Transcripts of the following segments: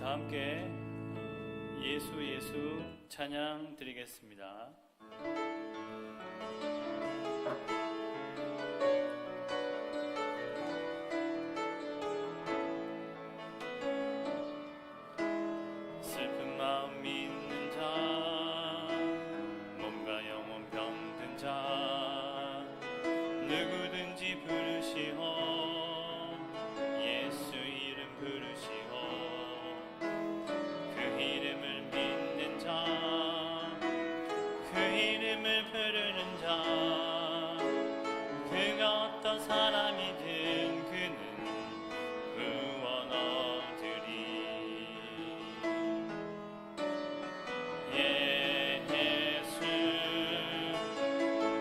다 함께 예수 예수 찬양 드리겠습니다. 슬픈 마음 있는 자, 몸과 영혼 병든 자, 누구든지 부르시오. 예수 이름 부르시오. 그 이름을 믿는 자, 그 이름을 부르는 자, 그가 어떤 사람이든 그는 구원 얻으리. 예수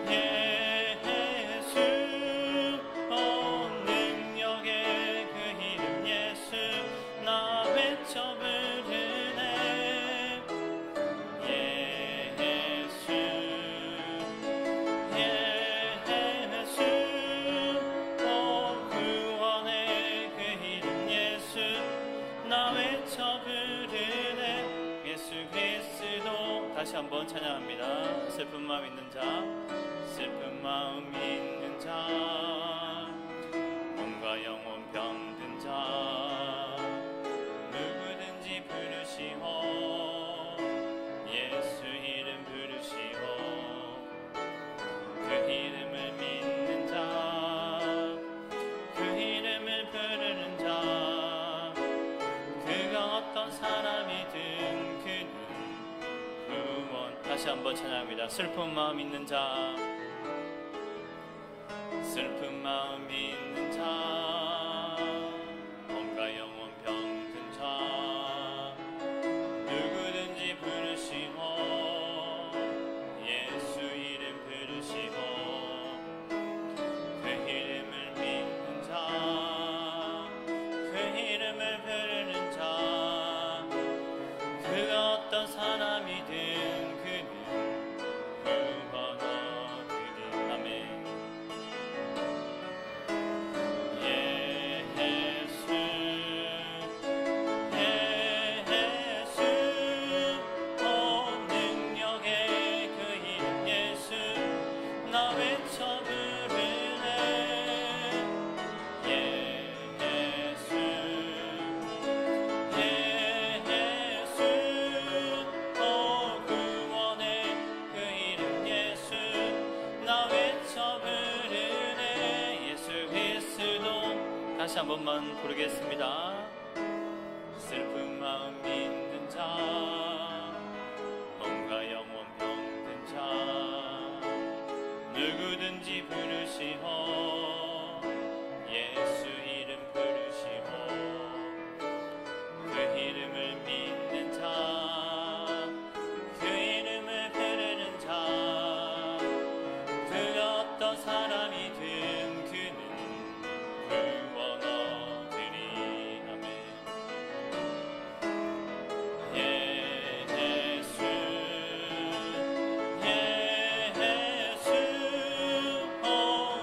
예수 온 능력의 그 이름 예수 나 외쳐 부르네. 예수 예수 오 구원의 그 이름 예수 나 외쳐 부르네. 예수 그리스도. 다시 한번 찬양합니다. 슬픈 마음 있는 자, 슬픈 마음 있는 자, 몸과 영혼 병든 자, 누구든지 부르시오. 예수 이름 부르시오. 그 이름을 믿는 자, 그 이름을 부르는 자, 그가 어떤 사람이든 그는 구원. 다시 한번 찬양합니다. 슬픈 마음 있는 자, 슬픈 마음 있는 자, 몸과 영혼 병든 자, 누구든지 부르시오. 예수 이름 부르시오. 그 이름을 믿는 자, 그 이름을 부르는 자, 그가 어떤 사람이든 그는 구원 얻으리. 아멘. 예수 예수 온 능력의 그 이름 예수 나 외쳐 부르네. 예수 예수 오 구원의 그 이름 예수 나 외쳐 부르네. 예수 그리스도. 다시 한 번만 부르겠습니다. 슬픈 마음 있는 자, 몸과 영혼 병든 자, 누구든지 부르시오. 예수 이름 부르시오. 그 이름을 믿는 자, 그 이름을 부르는 자, 그가 어떤 사람이든 그는 구원 얻으리. 아멘. 예수 예수 오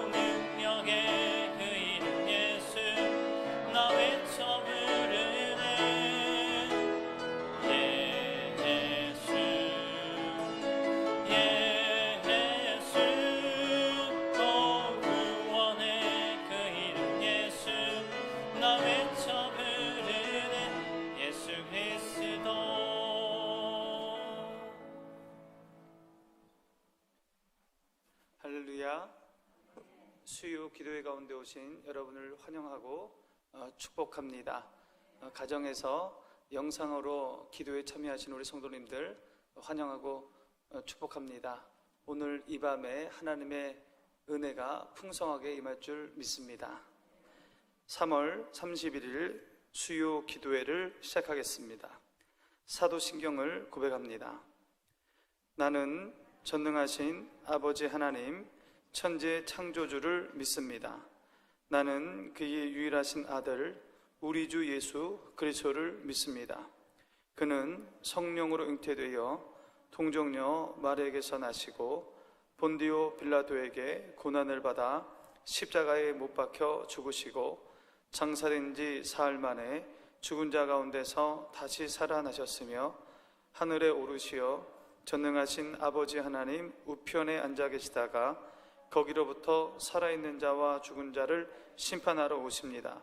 능력의 그 이름 예수 나 외쳐 부르네. 예수 예수 오 구원의 그 이름 예수 나 외쳐 부르네. 예수 그리스도. 할렐루야. 수요 기도회 가운데 오신 여러분을 환영하고 축복합니다. 가정에서 영상으로 기도에 참여하신 우리 성도님들 환영하고 축복합니다. 오늘 이 밤에 하나님의 은혜가 풍성하게 임할 줄 믿습니다. 3월 31일 수요 기도회를 시작하겠습니다. 사도신경을 고백합니다. 나는 전능하신 아버지 하나님 천지 창조주를 믿습니다. 나는 그의 유일하신 아들 우리 주 예수 그리스도를 믿습니다. 그는 성령으로 잉태되어 동정녀 마리아에게서 나시고 본디오 빌라도에게 고난을 받아 십자가에 못 박혀 죽으시고 장사된 지 사흘 만에 죽은 자 가운데서 다시 살아나셨으며 하늘에 오르시어 전능하신 아버지 하나님 우편에 앉아 계시다가 거기로부터 살아있는 자와 죽은 자를 심판하러 오십니다.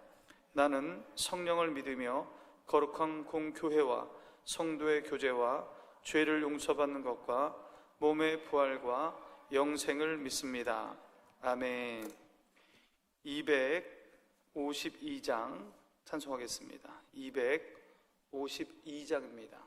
나는 성령을 믿으며 거룩한 공교회와 성도의 교제와 죄를 용서받는 것과 몸의 부활과 영생을 믿습니다. 아멘. 252장 찬송하겠습니다. 252장입니다.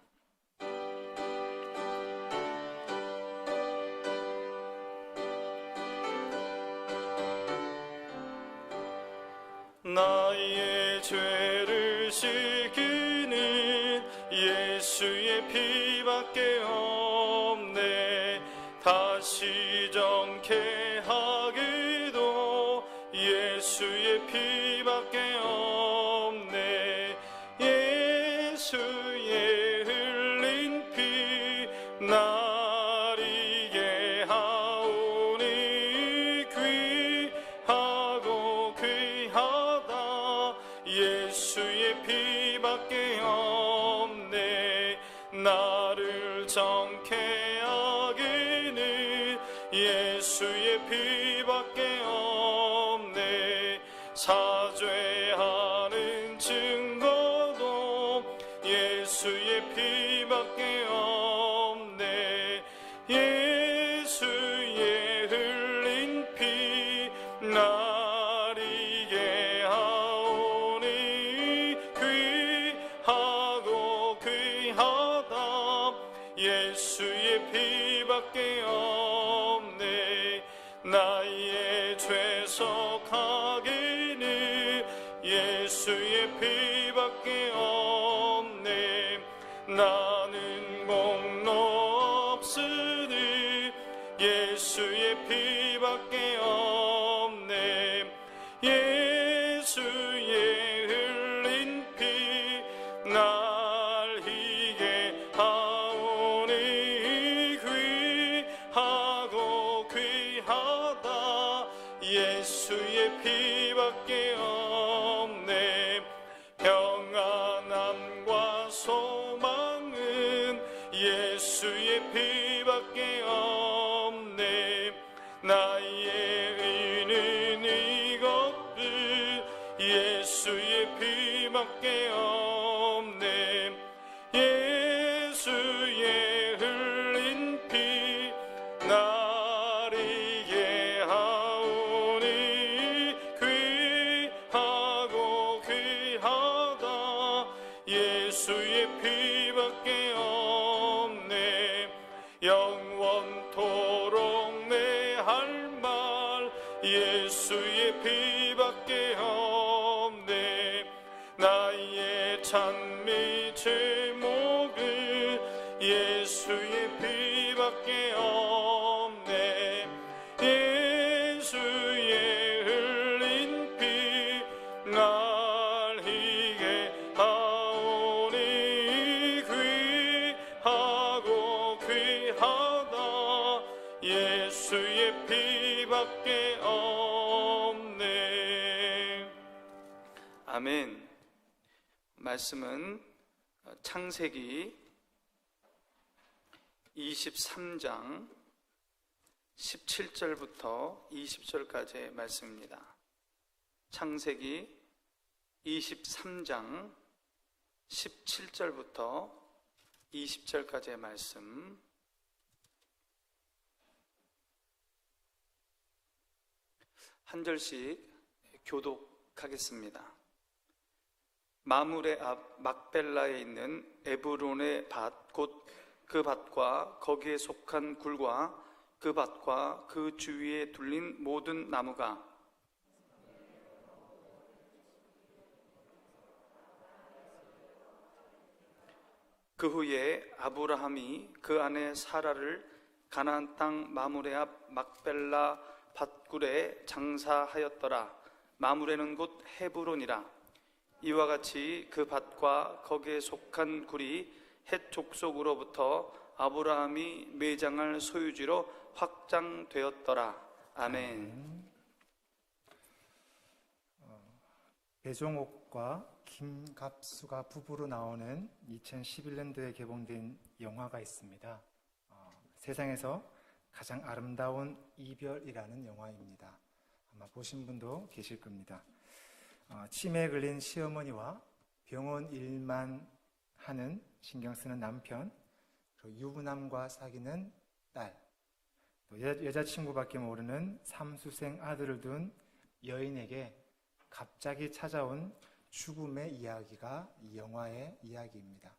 나의 죄를 씻기는 예수의 피밖에 없네. 다시 정케 하기도 예수의 피밖에 없네. 예수의 흘린 피 나리게 하오니 귀하고 귀하다. 예수의 피밖에 없네. 나를 정케 하기는 예수의 피밖에 없네. 사죄하는 증거도 예수의 피밖에 없네. 예수의 흘린 피 나리게 하오니 귀하고 귀하다. 예수의 피밖에 없네. 나의 죄 속하기는 예수의 피밖에 없네. 나는 공로 없으니 예수의 피밖에 없네. 예수의 흘린 피 날 희게 하오니 귀하고 귀하다. 예수의 피밖에 없네. 평안함과 소망은 예수의 피밖에 없네. 나의 의는 이것들 예수의 피밖에 없네. 예수의 흘린 피 나리게 하오니 귀하고 귀하다. 예수의 피밖에 없네. 영원토록 내 할 말 예수의 피밖에 없네. 나의 찬미 제목은 예수의 피밖에 없네. 예수의 흘린 피 날 희게 하오니 귀하고 귀하다. 예수의 피밖에 없네. 아멘. 말씀은 창세기 23장 17절부터 20절까지의 말씀입니다. 창세기 23장 17절부터 20절까지의 말씀. 한 절씩 교독하겠습니다. 마므레 앞 막벨라에 있는 에브론의 밭, 곧 그 밭과 거기에 속한 굴과 그 밭과 그 주위에 둘린 모든 나무가 그 후에 아브라함이 그 아내 사라를 가나안 땅 마므레 앞 막벨라 밭굴에 장사하였더라. 마므레는 곧 헤브론이라. 이와 같이 그 밭과 거기에 속한 굴이 헷 족속으로부터 아브라함이 매장할 소유지로 확장되었더라. 아멘. 배종옥과 김갑수가 부부로 나오는 2011년도에 개봉된 영화가 있습니다. 세상에서 가장 아름다운 이별이라는 영화입니다. 아마 보신 분도 계실 겁니다. 치매에 걸린 시어머니와 병원 일만 하는 신경 쓰는 남편, 그리고 유부남과 사귀는 딸, 또 여자친구밖에 모르는 삼수생 아들을 둔 여인에게 갑자기 찾아온 죽음의 이야기가 이 영화의 이야기입니다.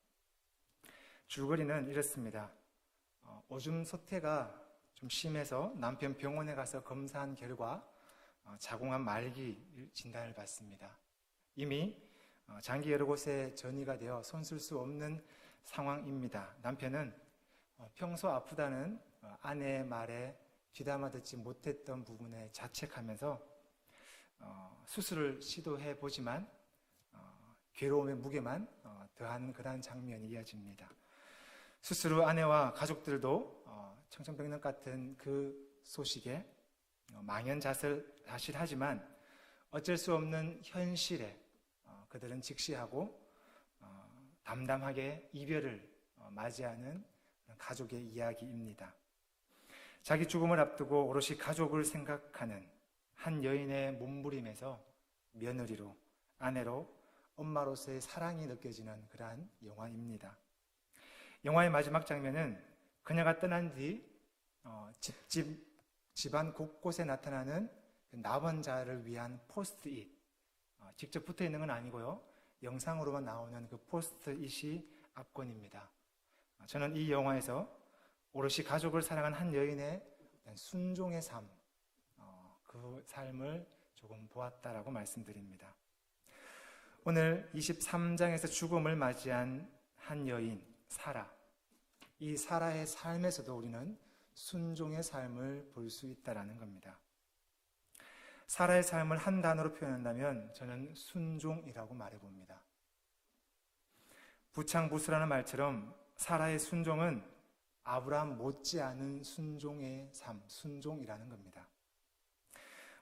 줄거리는 이렇습니다. 오줌 소태가 좀 심해서 남편 병원에 가서 검사한 결과 자궁암 말기 진단을 받습니다. 이미 장기 여러 곳에 전이가 되어 손쓸 수 없는 상황입니다. 남편은 평소 아프다는 아내의 말에 귀담아 듣지 못했던 부분에 자책하면서 수술을 시도해 보지만 괴로움의 무게만 더한 그런 장면이 이어집니다. 수술 후 아내와 가족들도 청천벽력 같은 그 소식에 망연자실하지만 어쩔 수 없는 현실에 그들은 직시하고 담담하게 이별을 맞이하는 가족의 이야기입니다. 자기 죽음을 앞두고 오롯이 가족을 생각하는 한 여인의 몸부림에서 며느리로, 아내로, 엄마로서의 사랑이 느껴지는 그러한 영화입니다. 영화의 마지막 장면은 그녀가 떠난 뒤 집안 곳곳에 나타나는 낙원자를 위한 포스트잇, 직접 붙어 있는 건 아니고요, 영상으로만 나오는 그 포스트잇이 압권입니다. 저는 이 영화에서 오롯이 가족을 사랑한 한 여인의 순종의 삶, 그 삶을 조금 보았다라고 말씀드립니다. 오늘 23장에서 죽음을 맞이한 한 여인 사라, 이 사라의 삶에서도 우리는 순종의 삶을 볼 수 있다는 겁니다. 사라의 삶을 한 단어로 표현한다면 저는 순종이라고 말해봅니다. 부창부수라는 말처럼 사라의 순종은 아브라함 못지않은 순종의 삶, 순종이라는 겁니다.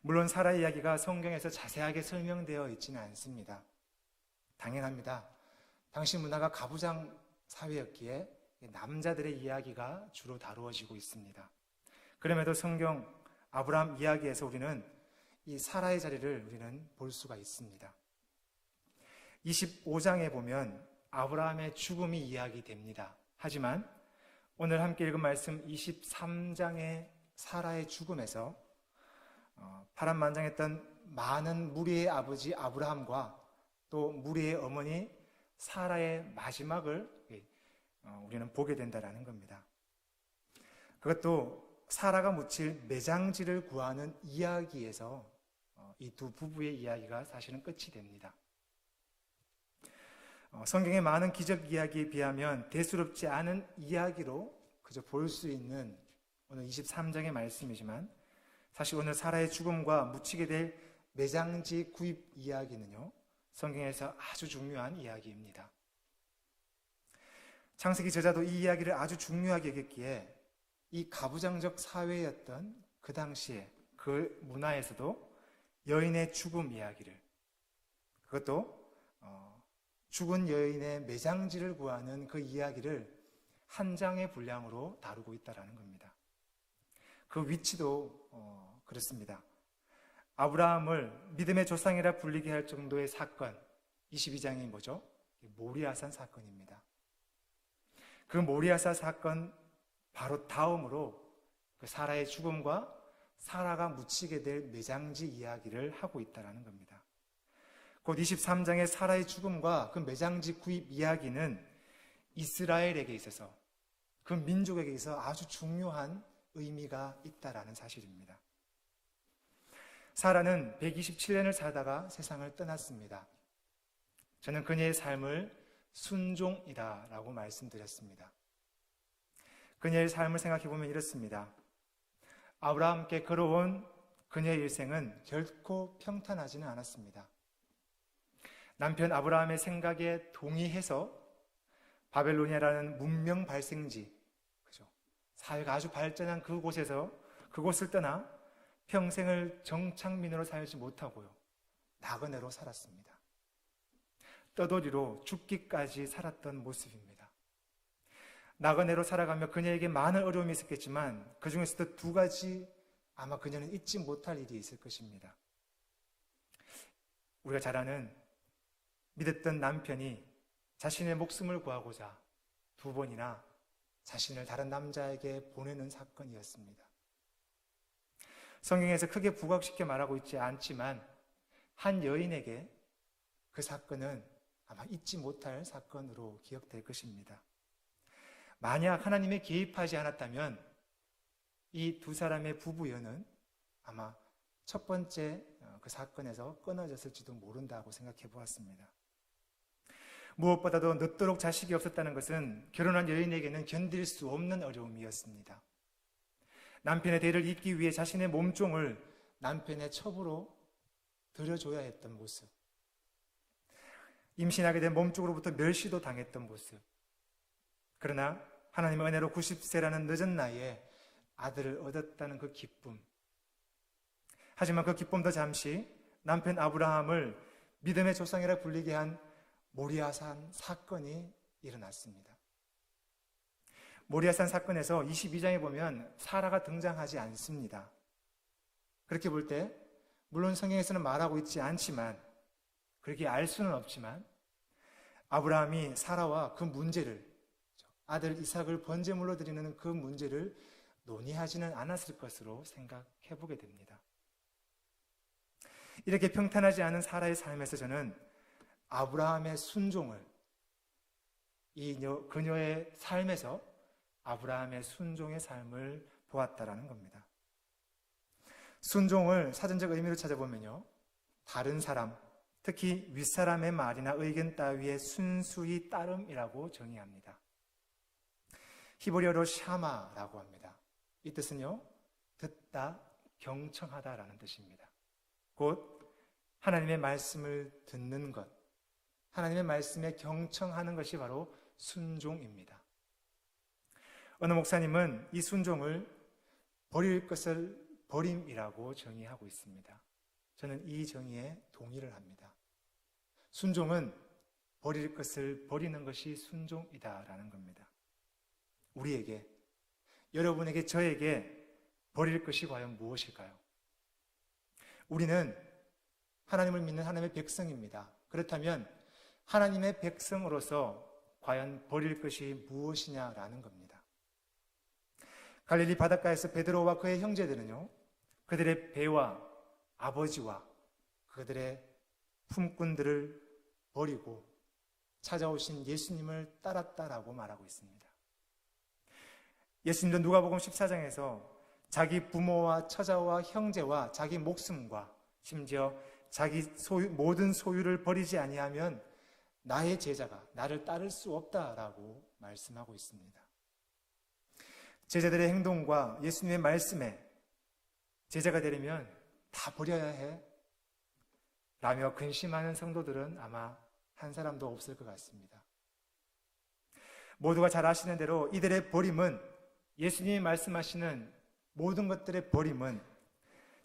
물론 사라의 이야기가 성경에서 자세하게 설명되어 있지는 않습니다. 당연합니다. 당시 문화가 가부장 사회였기에 남자들의 이야기가 주로 다루어지고 있습니다. 그럼에도 성경 아브라함 이야기에서 우리는 이 사라의 자리를 우리는 볼 수가 있습니다. 25장에 보면 아브라함의 죽음이 이야기됩니다. 하지만 오늘 함께 읽은 말씀 23장의 사라의 죽음에서 파란만장했던 많은 무리의 아버지 아브라함과 또 무리의 어머니 사라의 마지막을 우리는 보게 된다는 겁니다. 그것도 사라가 묻힐 매장지를 구하는 이야기에서 이 두 부부의 이야기가 사실은 끝이 됩니다. 성경의 많은 기적 이야기에 비하면 대수롭지 않은 이야기로 그저 볼 수 있는 오늘 23장의 말씀이지만 사실 오늘 사라의 죽음과 묻히게 될 매장지 구입 이야기는요, 성경에서 아주 중요한 이야기입니다. 창세기 저자도 이 이야기를 아주 중요하게 여겼기에 이 가부장적 사회였던 그 당시에 그 문화에서도 여인의 죽음 이야기를, 그것도 죽은 여인의 매장지를 구하는 그 이야기를 한 장의 분량으로 다루고 있다는 겁니다. 그 위치도 그렇습니다. 아브라함을 믿음의 조상이라 불리게 할 정도의 사건, 22장이 뭐죠? 모리아산 사건입니다. 그 모리아산 사건 바로 다음으로 그 사라의 죽음과 사라가 묻히게 될 매장지 이야기를 하고 있다는 겁니다. 곧 23장의 사라의 죽음과 그 매장지 구입 이야기는 이스라엘에게 있어서, 그 민족에게 있어서 아주 중요한 의미가 있다는 사실입니다. 사라는 127년을 살다가 세상을 떠났습니다. 저는 그녀의 삶을 순종이다라고 말씀드렸습니다. 그녀의 삶을 생각해보면 이렇습니다. 아브라함께 걸어온 그녀의 일생은 결코 평탄하지는 않았습니다. 남편 아브라함의 생각에 동의해서 바벨로니아라는 문명 발생지, 그죠? 사회가 아주 발전한 그곳을 떠나 평생을 정착민으로 살지 못하고요, 나그네로 살았습니다. 떠돌이로 죽기까지 살았던 모습입니다. 나그네로 살아가며 그녀에게 많은 어려움이 있었겠지만 그 중에서도 두 가지 아마 그녀는 잊지 못할 일이 있을 것입니다. 우리가 잘 아는 믿었던 남편이 자신의 목숨을 구하고자 두 번이나 자신을 다른 남자에게 보내는 사건이었습니다. 성경에서 크게 부각시켜 말하고 있지 않지만 한 여인에게 그 사건은 아마 잊지 못할 사건으로 기억될 것입니다. 만약 하나님이 개입하지 않았다면 이 두 사람의 부부연은 아마 첫 번째 그 사건에서 끊어졌을지도 모른다고 생각해 보았습니다. 무엇보다도 늦도록 자식이 없었다는 것은 결혼한 여인에게는 견딜 수 없는 어려움이었습니다. 남편의 대를 잇기 위해 자신의 몸종을 남편의 첩으로 들여줘야 했던 모습, 임신하게 된 몸쪽으로부터 멸시도 당했던 모습, 그러나 하나님의 은혜로 90세라는 늦은 나이에 아들을 얻었다는 그 기쁨, 하지만 그 기쁨도 잠시 남편 아브라함을 믿음의 조상이라 불리게 한 모리아산 사건이 일어났습니다. 모리아산 사건에서 22장에 보면 사라가 등장하지 않습니다. 그렇게 볼 때 물론 성경에서는 말하고 있지 않지만 그렇게 알 수는 없지만 아브라함이 사라와 그 문제를 아들 이삭을 번제물로 드리는 그 문제를 논의하지는 않았을 것으로 생각해 보게 됩니다. 이렇게 평탄하지 않은 사라의 삶에서 저는 아브라함의 순종을 그녀의 삶에서 아브라함의 순종의 삶을 보았다라는 겁니다. 순종을 사전적 의미로 찾아보면요, 다른 사람, 특히 윗사람의 말이나 의견 따위에 순수히 따름이라고 정의합니다. 히브리어로 샤마라고 합니다. 이 뜻은요, 듣다, 경청하다라는 뜻입니다. 곧 하나님의 말씀을 듣는 것, 하나님의 말씀에 경청하는 것이 바로 순종입니다. 어느 목사님은 이 순종을 버릴 것을 버림이라고 정의하고 있습니다. 저는 이 정의에 동의를 합니다. 순종은 버릴 것을 버리는 것이 순종이다라는 겁니다. 우리에게, 여러분에게, 저에게 버릴 것이 과연 무엇일까요? 우리는 하나님을 믿는 하나님의 백성입니다. 그렇다면 하나님의 백성으로서 과연 버릴 것이 무엇이냐라는 겁니다. 갈릴리 바닷가에서 베드로와 그의 형제들은요, 그들의 배와 아버지와 그들의 품꾼들을 버리고 찾아오신 예수님을 따랐다라고 말하고 있습니다. 예수님도 누가복음 14장에서 자기 부모와 처자와 형제와 자기 목숨과 심지어 자기 모든 소유를 버리지 아니하면 나의 제자가 나를 따를 수 없다라고 말씀하고 있습니다. 제자들의 행동과 예수님의 말씀에 제자가 되려면 다 버려야 해 라며 근심하는 성도들은 아마 한 사람도 없을 것 같습니다. 모두가 잘 아시는 대로 이들의 버림은, 예수님이 말씀하시는 모든 것들의 버림은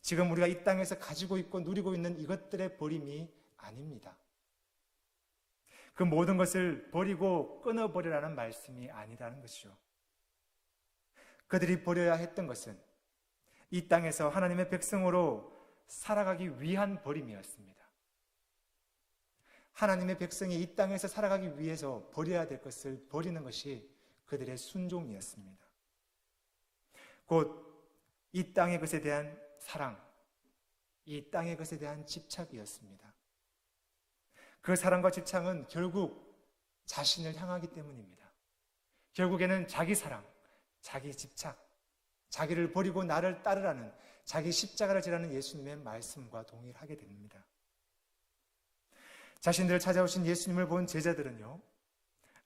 지금 우리가 이 땅에서 가지고 있고 누리고 있는 이것들의 버림이 아닙니다. 그 모든 것을 버리고 끊어버리라는 말씀이 아니라는 것이죠. 그들이 버려야 했던 것은 이 땅에서 하나님의 백성으로 살아가기 위한 버림이었습니다. 하나님의 백성이 이 땅에서 살아가기 위해서 버려야 될 것을 버리는 것이 그들의 순종이었습니다. 곧 이 땅의 것에 대한 사랑, 이 땅의 것에 대한 집착이었습니다. 그 사랑과 집착은 결국 자신을 향하기 때문입니다. 결국에는 자기 사랑, 자기 집착, 자기를 버리고 나를 따르라는, 자기 십자가를 지라는 예수님의 말씀과 동일하게 됩니다. 자신들을 찾아오신 예수님을 본 제자들은요,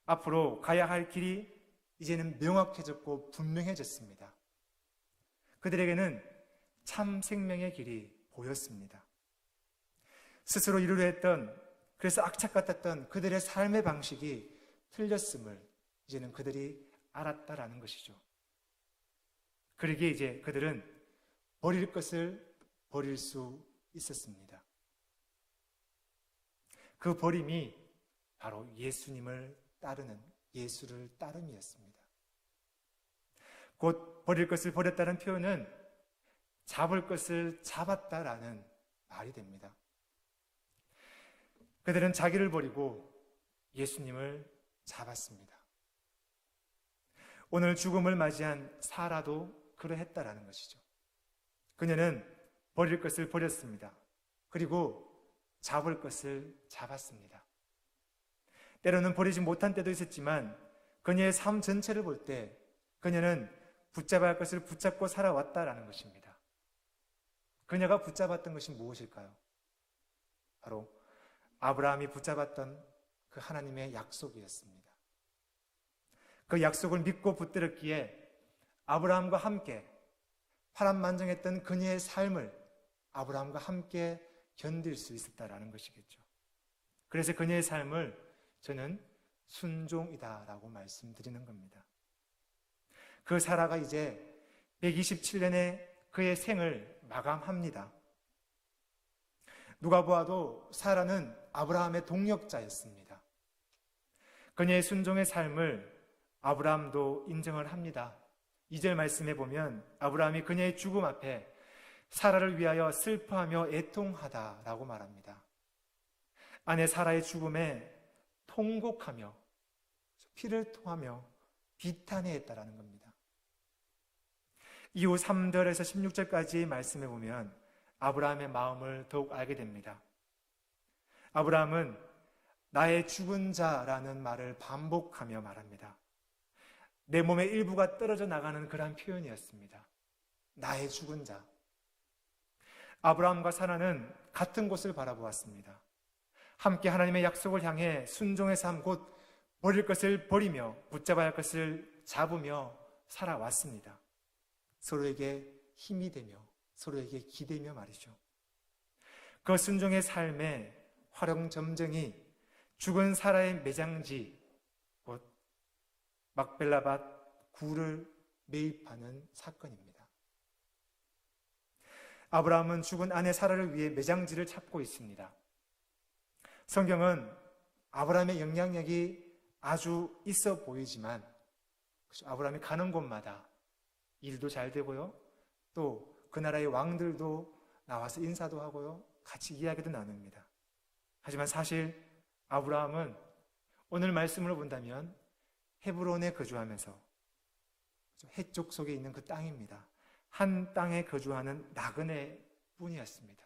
앞으로 가야 할 길이 이제는 명확해졌고 분명해졌습니다. 그들에게는 참 생명의 길이 보였습니다. 스스로 이루려 했던, 그래서 악착 같았던 그들의 삶의 방식이 틀렸음을 이제는 그들이 알았다라는 것이죠. 그러기에 이제 그들은 버릴 것을 버릴 수 있었습니다. 그 버림이 바로 예수님을 따르는, 예수를 따름이었습니다. 곧 버릴 것을 버렸다는 표현은 잡을 것을 잡았다라는 말이 됩니다. 그들은 자기를 버리고 예수님을 잡았습니다. 오늘 죽음을 맞이한 사라도 그러했다라는 것이죠. 그녀는 버릴 것을 버렸습니다. 그리고 잡을 것을 잡았습니다. 때로는 버리지 못한 때도 있었지만 그녀의 삶 전체를 볼 때 그녀는 붙잡아야 할 것을 붙잡고 살아왔다라는 것입니다. 그녀가 붙잡았던 것이 무엇일까요? 바로 아브라함이 붙잡았던 그 하나님의 약속이었습니다. 그 약속을 믿고 붙들었기에 아브라함과 함께 파란만장했던 그녀의 삶을 아브라함과 함께 견딜 수 있었다라는 것이겠죠. 그래서 그녀의 삶을 저는 순종이다라고 말씀드리는 겁니다. 그 사라가 이제 127년의 그의 생을 마감합니다. 누가 보아도 사라는 아브라함의 동력자였습니다. 그녀의 순종의 삶을 아브라함도 인정을 합니다. 2절 말씀에 보면 아브라함이 그녀의 죽음 앞에 사라를 위하여 슬퍼하며 애통하다라고 말합니다. 아내 사라의 죽음에 통곡하며 피를 토하며 비탄해했다라는 겁니다. 이후 3절에서 16절까지 말씀해 보면 아브라함의 마음을 더욱 알게 됩니다. 아브라함은 나의 죽은 자라는 말을 반복하며 말합니다. 내 몸의 일부가 떨어져 나가는 그러한 표현이었습니다. 나의 죽은 자. 아브라함과 사라는 같은 곳을 바라보았습니다. 함께 하나님의 약속을 향해 순종의 삶, 곧 버릴 것을 버리며 붙잡아야 할 것을 잡으며 살아왔습니다. 서로에게 힘이 되며 서로에게 기대며 말이죠. 그 순종의 삶의 화룡점정이 죽은 사라의 매장지, 곧 막벨라밭 굴을 매입하는 사건입니다. 아브라함은 죽은 아내 사라를 위해 매장지를 찾고 있습니다. 성경은 아브라함의 영향력이 아주 있어 보이지만 아브라함이 가는 곳마다 일도 잘 되고요, 또 그 나라의 왕들도 나와서 인사도 하고요, 같이 이야기도 나눕니다. 하지만 사실 아브라함은 오늘 말씀으로 본다면 헤브론에 거주하면서 해쪽 속에 있는 그 땅입니다. 한 땅에 거주하는 나그네 뿐이었습니다.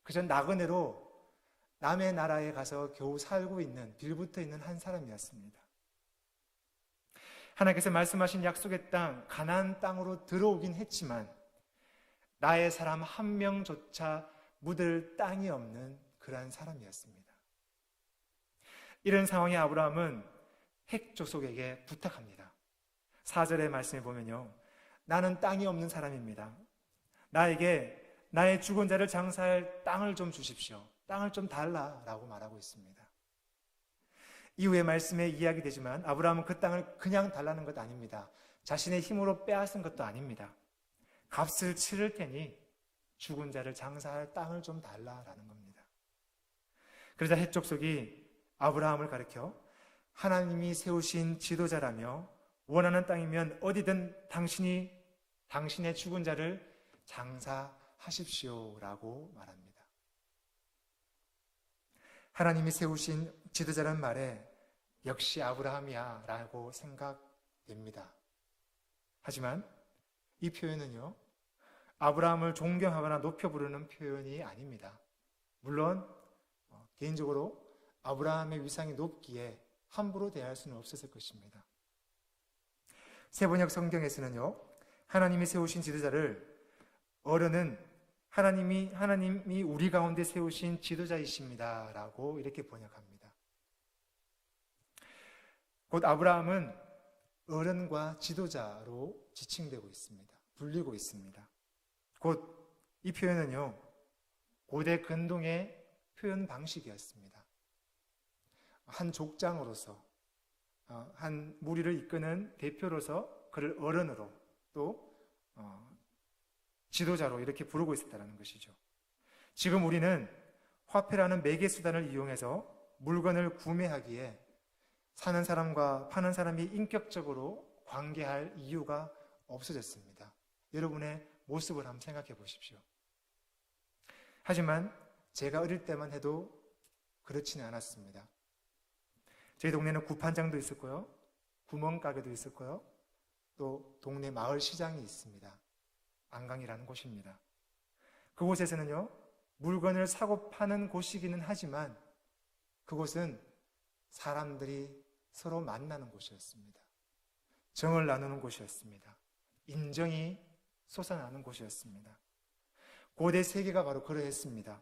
그저 나그네로 남의 나라에 가서 겨우 살고 있는, 빌붙어 있는 한 사람이었습니다. 하나님께서 말씀하신 약속의 땅, 가나안 땅으로 들어오긴 했지만 나의 사람 한 명조차 묻을 땅이 없는 그러한 사람이었습니다. 이런 상황에 아브라함은 핵조속에게 부탁합니다. 4절의 말씀에 보면요, 나는 땅이 없는 사람입니다. 나에게 나의 죽은 자를 장사할 땅을 좀 주십시오. 땅을 좀 달라라고 말하고 있습니다. 이후의 말씀에 이야기되지만 아브라함은 그 땅을 그냥 달라는 것 아닙니다. 자신의 힘으로 빼앗은 것도 아닙니다. 값을 치를 테니 죽은 자를 장사할 땅을 좀 달라라는 겁니다. 그러자 핵족속이 아브라함을 가리켜 하나님이 세우신 지도자라며 원하는 땅이면 어디든 당신의 죽은 자를 장사하십시오라고 말합니다. 하나님이 세우신 지도자란 말에 역시 아브라함이야 라고 생각됩니다. 하지만 이 표현은요, 아브라함을 존경하거나 높여 부르는 표현이 아닙니다. 물론 개인적으로 아브라함의 위상이 높기에 함부로 대할 수는 없었을 것입니다. 세번역 성경에서는요, 하나님이 세우신 지도자를 어른은 하나님이 우리 가운데 세우신 지도자이십니다 라고 이렇게 번역합니다. 곧 아브라함은 어른과 지도자로 지칭되고 있습니다. 불리고 있습니다. 곧 이 표현은요, 고대 근동의 표현 방식이었습니다. 한 족장으로서, 한 무리를 이끄는 대표로서 그를 어른으로, 또 지도자로 이렇게 부르고 있었다는 것이죠. 지금 우리는 화폐라는 매개 수단을 이용해서 물건을 구매하기에 사는 사람과 파는 사람이 인격적으로 관계할 이유가 없어졌습니다. 여러분의 모습을 한번 생각해 보십시오. 하지만 제가 어릴 때만 해도 그렇지는 않았습니다. 저희 동네는 구판장도 있었고요, 구멍가게도 있었고요, 또 동네 마을 시장이 있습니다. 안강이라는 곳입니다. 그곳에서는요, 물건을 사고 파는 곳이기는 하지만 그곳은 사람들이 서로 만나는 곳이었습니다. 정을 나누는 곳이었습니다. 인정이 솟아나는 곳이었습니다. 고대 세계가 바로 그러했습니다.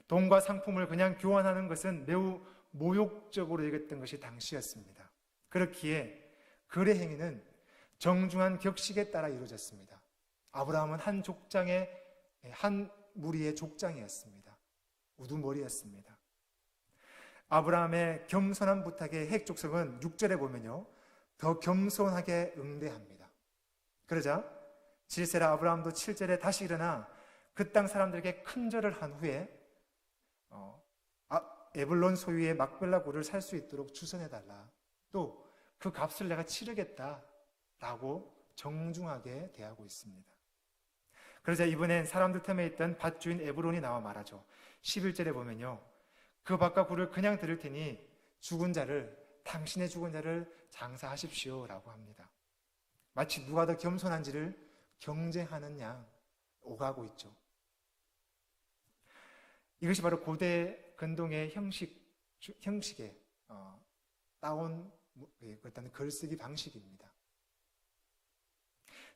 돈과 상품을 그냥 교환하는 것은 매우 모욕적으로 여겼던 것이 당시였습니다. 그렇기에 거래 행위는 정중한 격식에 따라 이루어졌습니다. 아브라함은 한 무리의 족장이었습니다. 우두머리였습니다. 아브라함의 겸손한 부탁에 헷 족속은 6절에 보면요, 더 겸손하게 응대합니다. 그러자 질세라 아브라함도 7절에 다시 일어나 그 땅 사람들에게 큰 절을 한 후에 에블론 소유의 막벨라 굴을 살 수 있도록 주선해달라, 또 그 값을 내가 치르겠다라고 정중하게 대하고 있습니다. 그러자 이번엔 사람들 틈에 있던 밭주인 에브론이 나와 말하죠. 11절에 보면요, 그 밭과 굴을 그냥 드릴 테니 당신의 죽은 자를 장사하십시오 라고 합니다. 마치 누가 더 겸손한지를 경쟁하는 양 오가고 있죠. 이것이 바로 고대 근동의 형식에 따온 어떤 글쓰기 방식입니다.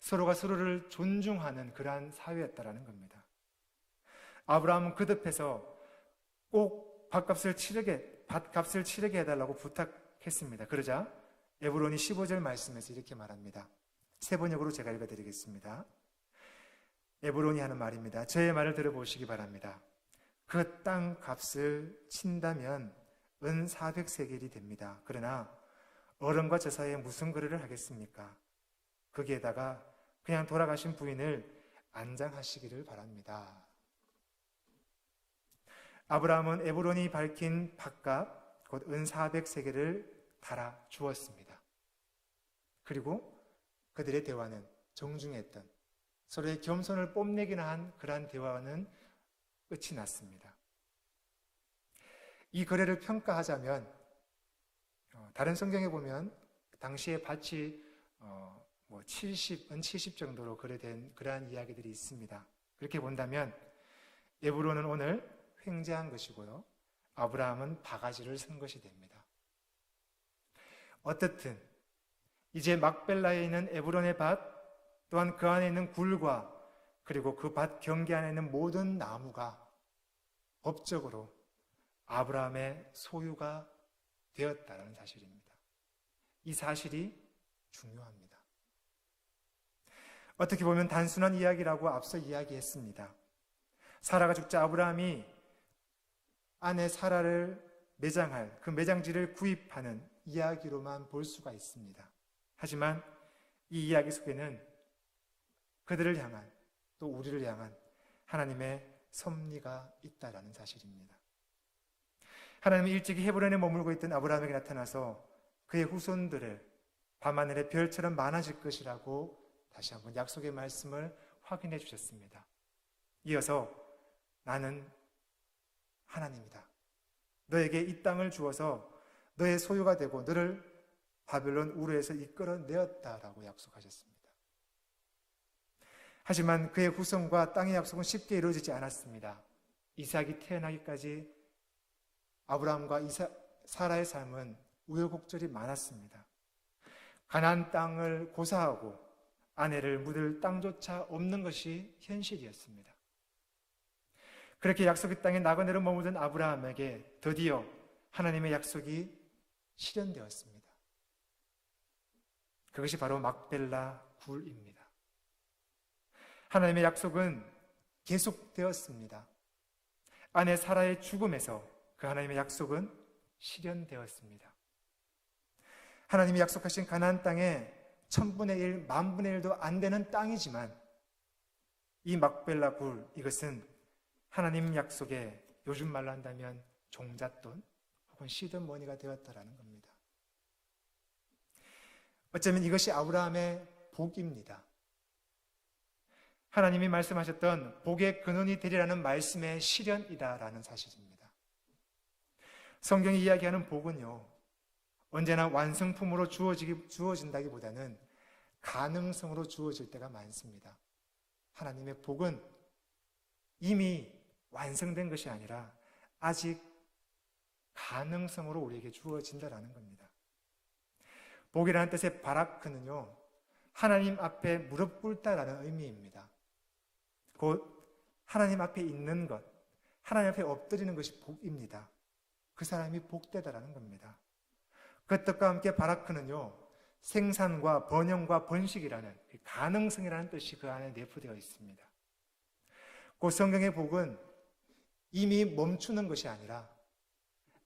서로가 서로를 존중하는 그러한 사회였다라는 겁니다. 아브라함은 그듭해서 꼭 밭값을 치르게 해달라고 부탁했습니다. 그러자 에브론이 15절 말씀에서 이렇게 말합니다. 세 번역으로 제가 읽어드리겠습니다. 에브론이 하는 말입니다. 저의 말을 들어보시기 바랍니다. 그 땅 값을 친다면 은 400세겔이 됩니다. 그러나 어른과 저 사이에 무슨 거래를 하겠습니까? 거기에다가 그냥 돌아가신 부인을 안장하시기를 바랍니다. 아브라함은 에브론이 밝힌 밭값 곧 은 400세겔을 달아 주었습니다. 그리고 그들의 대화는 정중했던, 서로의 겸손을 뽐내기나 한 그러한 대화는 끝이 났습니다. 이 거래를 평가하자면 다른 성경에 보면 당시의 밭이 70 정도로 거래된 그러한 이야기들이 있습니다. 그렇게 본다면 에브론은 오늘 횡재한 것이고요, 아브라함은 바가지를 쓴 것이 됩니다. 어떻든 이제 막벨라에 있는 에브론의 밭, 또한 그 안에 있는 굴과 그리고 그 밭 경계 안에 있는 모든 나무가 법적으로 아브라함의 소유가 되었다는 사실입니다. 이 사실이 중요합니다. 어떻게 보면 단순한 이야기라고 앞서 이야기했습니다. 사라가 죽자 아브라함이 아내 사라를 매장할 그 매장지를 구입하는 이야기로만 볼 수가 있습니다. 하지만 이 이야기 속에는 그들을 향한, 또 우리를 향한 하나님의 섭리가 있다라는 사실입니다. 하나님은 일찍이 헤브론에 머물고 있던 아브라함에게 나타나서 그의 후손들을 밤하늘의 별처럼 많아질 것이라고 다시 한번 약속의 말씀을 확인해 주셨습니다. 이어서 나는 하나님이다. 너에게 이 땅을 주어서 너의 소유가 되고 너를 바벨론 우르에서 이끌어내었다라고 약속하셨습니다. 하지만 그의 후손과 땅의 약속은 쉽게 이루어지지 않았습니다. 이삭이 태어나기까지 아브라함과 사라의 삶은 우여곡절이 많았습니다. 가나안 땅을 고사하고 아내를 묻을 땅조차 없는 것이 현실이었습니다. 그렇게 약속의 땅에 나그네로 머무던 아브라함에게 드디어 하나님의 약속이 실현되었습니다. 그것이 바로 막벨라 굴입니다. 하나님의 약속은 계속되었습니다. 아내 사라의 죽음에서 그 하나님의 약속은 실현되었습니다. 하나님이 약속하신 가나안 땅에 1000분의 1, 10,000분의 1도 안 되는 땅이지만 이 막벨라 굴, 이것은 하나님 약속의 요즘 말로 한다면 종잣돈 혹은 시드머니가 되었다라는 겁니다. 어쩌면 이것이 아브라함의 복입니다. 하나님이 말씀하셨던 복의 근원이 되리라는 말씀의 실현이다라는 사실입니다. 성경이 이야기하는 복은요, 언제나 완성품으로 주어진다기보다는 가능성으로 주어질 때가 많습니다. 하나님의 복은 이미 완성된 것이 아니라 아직 가능성으로 우리에게 주어진다라는 겁니다. 복이라는 뜻의 바라크는요, 하나님 앞에 무릎 꿇다라는 의미입니다. 곧 하나님 앞에 있는 것, 하나님 앞에 엎드리는 것이 복입니다. 그 사람이 복되다라는 겁니다. 그 뜻과 함께 바라크는요, 생산과 번영과 번식이라는 가능성이라는 뜻이 그 안에 내포되어 있습니다. 그 성경의 복은 이미 멈추는 것이 아니라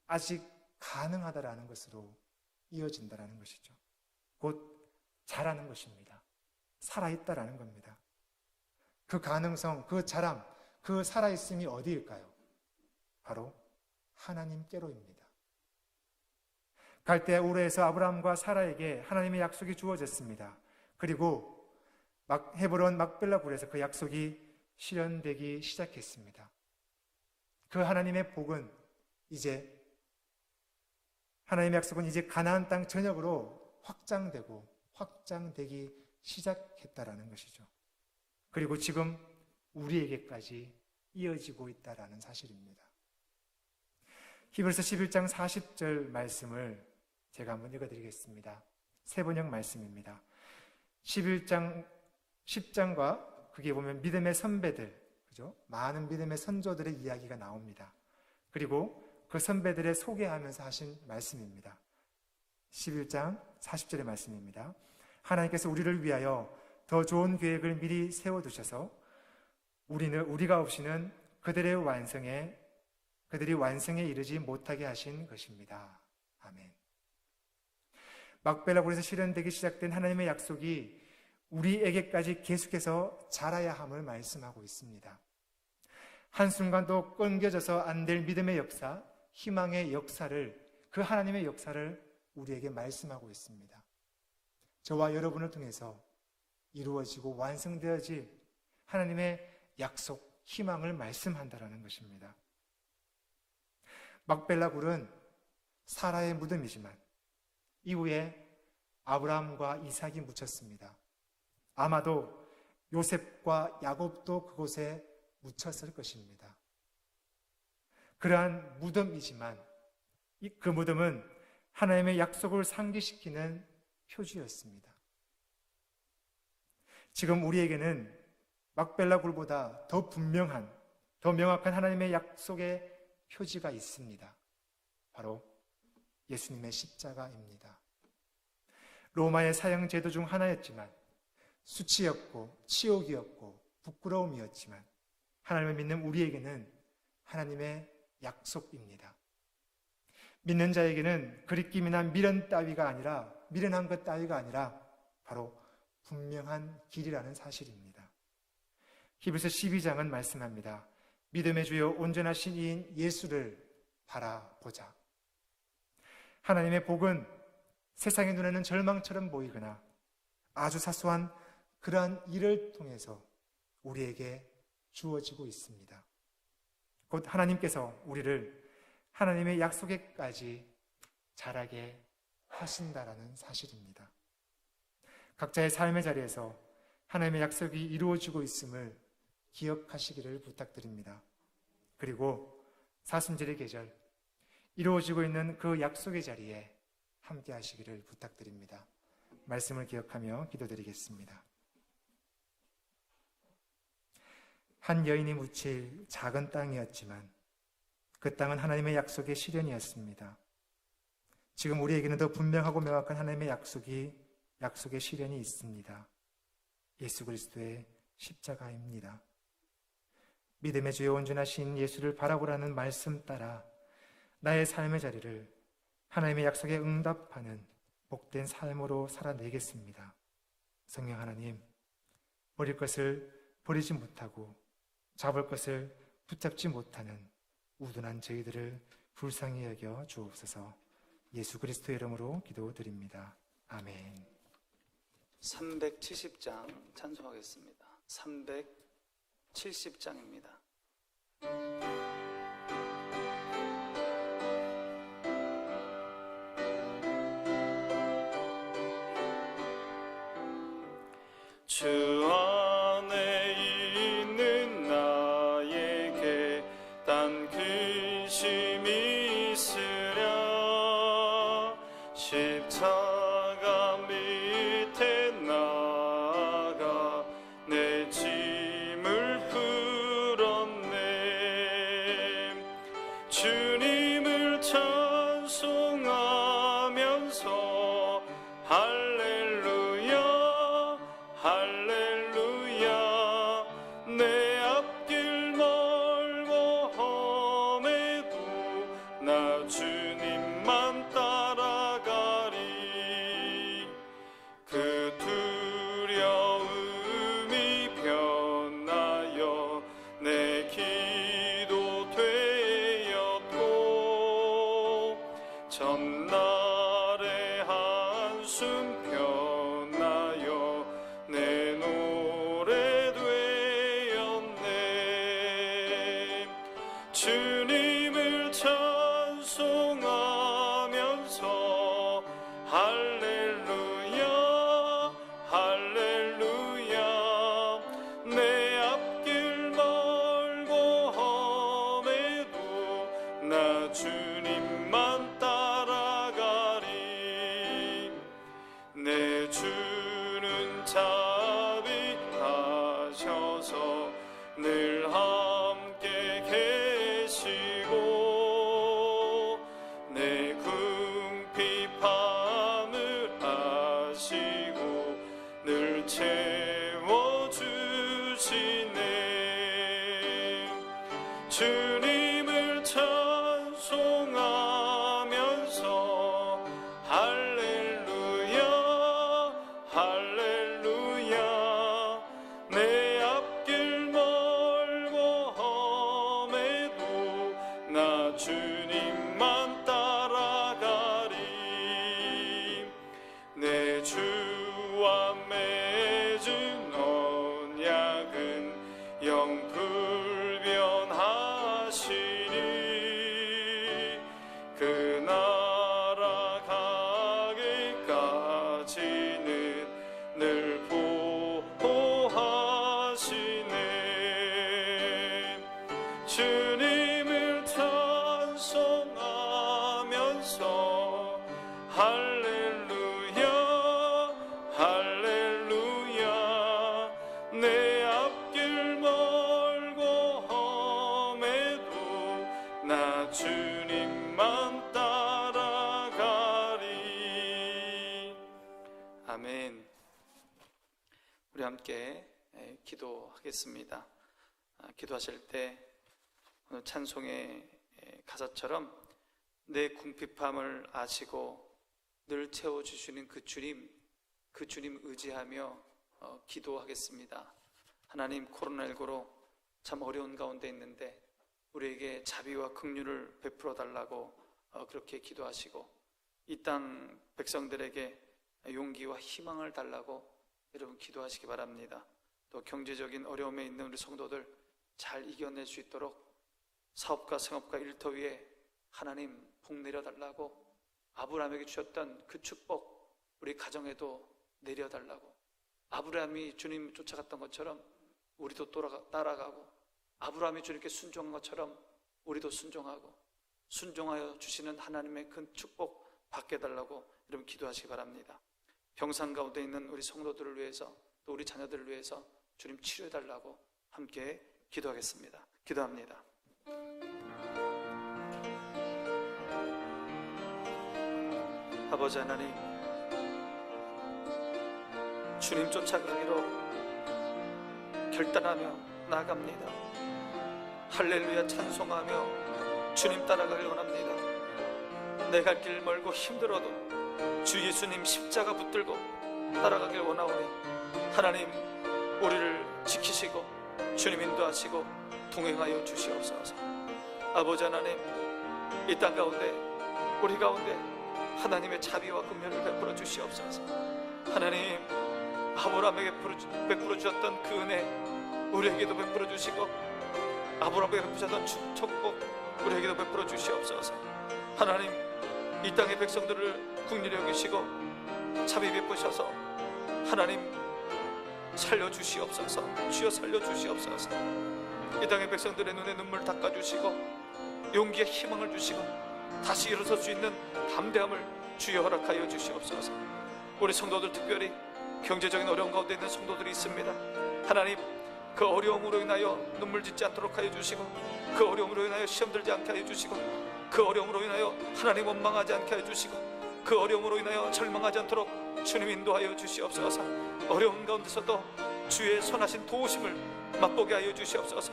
아직 가능하다라는 것으로 이어진다라는 것이죠. 곧 자라는 것입니다. 살아있다라는 겁니다. 그 가능성, 그 자람, 그 살아있음이 어디일까요? 바로 하나님께로입니다. 갈대아 우르에서 아브라함과 사라에게 하나님의 약속이 주어졌습니다. 그리고 헤브론 막벨라 굴에서 그 약속이 실현되기 시작했습니다. 그 하나님의 복은 이제, 하나님의 약속은 이제 가나안 땅 전역으로 확장되기 시작했다라는 것이죠. 그리고 지금 우리에게까지 이어지고 있다라는 사실입니다. 히브리서 11장 40절 말씀을 제가 한번 읽어드리겠습니다. 세번역 말씀입니다. 11장 10장과 거기에 보면 믿음의 선배들, 그죠? 많은 믿음의 선조들의 이야기가 나옵니다. 그리고 그 선배들의 소개하면서 하신 말씀입니다. 11장 40절의 말씀입니다. 하나님께서 우리를 위하여 더 좋은 계획을 미리 세워두셔서 우리가 없이는 그들이 완성에 이르지 못하게 하신 것입니다. 아멘. 막벨라 굴에서 실현되기 시작된 하나님의 약속이 우리에게까지 계속해서 자라야 함을 말씀하고 있습니다. 한순간도 끊겨져서 안 될 믿음의 역사, 희망의 역사를, 그 하나님의 역사를 우리에게 말씀하고 있습니다. 저와 여러분을 통해서 이루어지고 완성되어질 하나님의 약속, 희망을 말씀한다라는 것입니다. 막벨라 굴은 사라의 무덤이지만 이후에 아브라함과 이삭이 묻혔습니다. 아마도 요셉과 야곱도 그곳에 묻혔을 것입니다. 그러한 무덤이지만 그 무덤은 하나님의 약속을 상기시키는 표지였습니다. 지금 우리에게는 막벨라 굴보다 더 분명한, 더 명확한 하나님의 약속의 표지가 있습니다. 바로 예수님의 십자가입니다. 로마의 사형 제도 중 하나였지만, 수치였고 치욕이었고 부끄러움이었지만 하나님을 믿는 우리에게는 하나님의 약속입니다. 믿는 자에게는 그리낌이나 미련한 것 따위가 아니라 바로 분명한 길이라는 사실입니다. 히브리서 12장은 말씀합니다. 믿음의 주요 온전하신 이인 예수를 바라보자. 하나님의 복은 세상의 눈에는 절망처럼 보이거나 아주 사소한 그러한 일을 통해서 우리에게 주어지고 있습니다. 곧 하나님께서 우리를 하나님의 약속에까지 자라게 하신다라는 사실입니다. 각자의 삶의 자리에서 하나님의 약속이 이루어지고 있음을 기억하시기를 부탁드립니다. 그리고 사순절의 계절, 이루어지고 있는 그 약속의 자리에 함께 하시기를 부탁드립니다. 말씀을 기억하며 기도드리겠습니다. 한 여인이 묻힐 작은 땅이었지만 그 땅은 하나님의 약속의 실현이었습니다. 지금 우리에게는 더 분명하고 명확한 하나님의 약속의 실현이 있습니다. 예수 그리스도의 십자가입니다. 믿음의 주요 온전하신 예수를 바라보라는 말씀 따라 나의 삶의 자리를 하나님의 약속에 응답하는 복된 삶으로 살아내겠습니다. 성령 하나님, 버릴 것을 버리지 못하고 잡을 것을 붙잡지 못하는 우둔한 저희들을 불쌍히 여겨 주옵소서. 예수 그리스도의 이름으로 기도드립니다. 아멘. 370장 찬송하겠습니다. 370장입니다. 주 안에 있는 나에게 단 근심이 있으랴. 십자가 밑에 나가 내 짐을 풀었네. 주님을 찬송하면서 할렐루야 할렐루야. 내 앞길 멀고 험해도 나 주님만 따라가리. 그 두려움이 변하여 내 기도 되었고, 전날의 한숨 변하여 내 노래 되었네. 주님을 찬송하면서 할렐루야 할렐루야. 내 앞길 멀고 험해도 나 주님만 따라가리. 내 주는 자비하셔서 늘 함께 계시고, 내 궁핍함을 아시고 늘 채워주시네. 주님을 찬송하면서 할렐루야 할렐루야. 내 앞길 멀고 험해도 나 주님만 따라가리. 내 주와 맺은 언약은 영 불변하시니, 그 나라 가기까지는 늘 보호하시네. 주님을 찬송하면서 할렐루야 할렐루야. 내 앞길 멀고 험해도 나 주님만 따라가리. 아멘. 우리 함께 기도하겠습니다. 기도하실 때 오늘 찬송의 가사처럼 내 궁핍함을 아시고 늘 채워주시는 그 주님 의지하며 기도하겠습니다. 하나님, 코로나19로 참 어려운 가운데 있는데 우리에게 자비와 긍휼을 베풀어 달라고 그렇게 기도하시고, 이 땅 백성들에게 용기와 희망을 달라고 여러분 기도하시기 바랍니다. 또 경제적인 어려움에 있는 우리 성도들 잘 이겨낼 수 있도록 사업과 생업과 일터 위에 하나님 복 내려달라고, 아브라함에게 주셨던 그 축복 우리 가정에도 내려달라고, 아브라함이 주님 쫓아갔던 것처럼 우리도 따라가고, 아브라함이 주님께 순종한 것처럼 우리도 순종하고, 순종하여 주시는 하나님의 큰 축복 받게 달라고 여러분 기도하시기 바랍니다. 병상 가운데 있는 우리 성도들을 위해서, 또 우리 자녀들을 위해서 주님 치료해달라고 함께 기도하겠습니다. 기도합니다. 아버지 하나님, 주님 쫓아가기로 결단하며 나아갑니다. 할렐루야 찬송하며 주님 따라가길 원합니다. 내 갈 길 멀고 힘들어도 주 예수님 십자가 붙들고 따라가길 원하오니, 하나님 우리를 지키시고 주님 인도하시고 동행하여 주시옵소서. 아버지 하나님, 이 땅 가운데 우리 가운데 하나님의 자비와 긍휼을 베풀어 주시옵소서. 하나님, 아브라함에게 베풀어 주셨던 그 은혜 우리에게도 베풀어 주시고, 아브라함에게 베풀어 주셨던 축복 우리에게도 베풀어 주시옵소서. 하나님, 이 땅의 백성들을 긍휼히 여기시고 자비 베푸셔서 하나님 살려주시옵소서. 주여 살려주시옵소서. 이 땅의 백성들의 눈에 눈물 닦아주시고 용기에 희망을 주시고 다시 일어설 수 있는 담대함을 주여 허락하여 주시옵소서. 우리 성도들, 특별히 경제적인 어려움 가운데 있는 성도들이 있습니다. 하나님, 그 어려움으로 인하여 눈물 짓지 않도록 하여 주시고, 그 어려움으로 인하여 시험 들지 않게 하여 주시고, 그 어려움으로 인하여 하나님 원망하지 않게 하여 주시고, 그 어려움으로 인하여 절망하지 않도록 주님 인도하여 주시옵소서. 어려운 가운데서도 주의 선하신 도우심을 맛보게 하여 주시옵소서.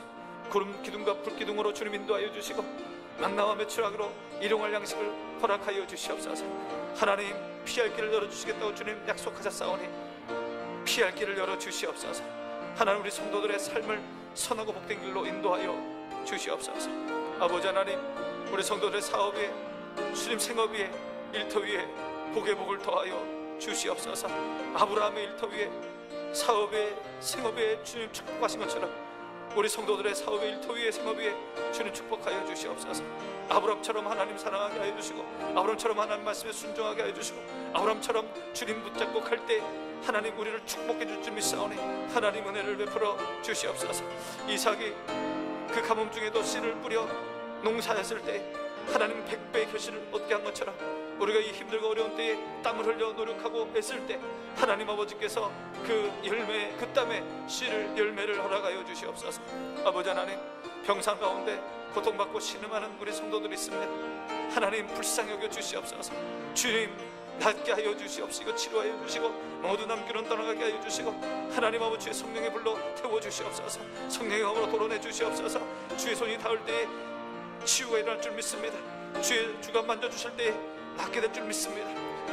구름 기둥과 불 기둥으로 주님 인도하여 주시고 만나와 메추라기로 일용할 양식을 허락하여 주시옵소서. 하나님, 피할 길을 열어주시겠다고 주님 약속하셨사오니 피할 길을 열어주시옵소서. 하나님, 우리 성도들의 삶을 선하고 복된 길로 인도하여 주시옵소서. 아버지 하나님, 우리 성도들의 사업 위에, 주님 생업 위에, 일터 위에 복의 복을 더하여 주시옵소서. 아브라함의 일터 위에, 사업에, 생업에 주님 축복하신 것처럼 우리 성도들의 사업의 일터 위에, 생업 위에 주님 축복하여 주시옵소서. 아브라함처럼 하나님 사랑하게 하여 주시고, 아브라함처럼 하나님 말씀에 순종하게 하여 주시고, 아브라함처럼 주님 붙잡고 갈 때 하나님 우리를 축복해 줄 줄 믿사오니 하나님 은혜를 베풀어 주시옵소서. 이삭이 그 가뭄 중에도 씨를 뿌려 농사했을 때 하나님 100배의 결실을 얻게 한 것처럼 우리가 이 힘들고 어려운 때에 땀을 흘려 노력하고 애쓸 때 하나님 아버지께서 그 열매, 그 땀에 씨를, 열매를 허락하여 주시옵소서. 아버지 하나님, 병상 가운데 고통받고 신음하는 우리 성도들이 있습니다. 하나님, 불쌍히 여겨 주시옵소서. 주님, 낫게 하여 주시옵시고 치료하여 주시고 모두 남기는 떠나가게 하여 주시고 하나님 아버지의 성령의 불로 태워 주시옵소서. 성령의 힘으로 도려내 주시옵소서. 주의 손이 닿을 때에 치유가 일어날 줄 믿습니다. 주의 주가 만져주실 때에 낫게 될 줄 믿습니다.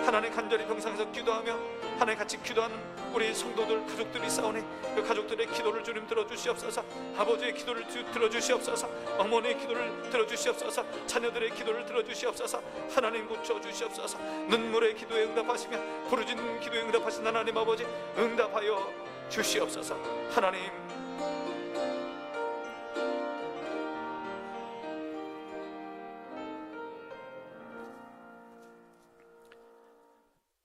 하나님, 간절히 병상에서 기도하며 하나님 같이 기도하는 우리 성도들, 가족들이 싸우니 그 가족들의 기도를 주님 들어주시옵소서. 아버지의 기도를 들어주시옵소서. 어머니의 기도를 들어주시옵소서. 자녀들의 기도를 들어주시옵소서. 하나님 고쳐주시옵소서. 눈물의 기도에 응답하시며 부르짖는 기도에 응답하신 하나님 아버지 응답하여 주시옵소서. 하나님,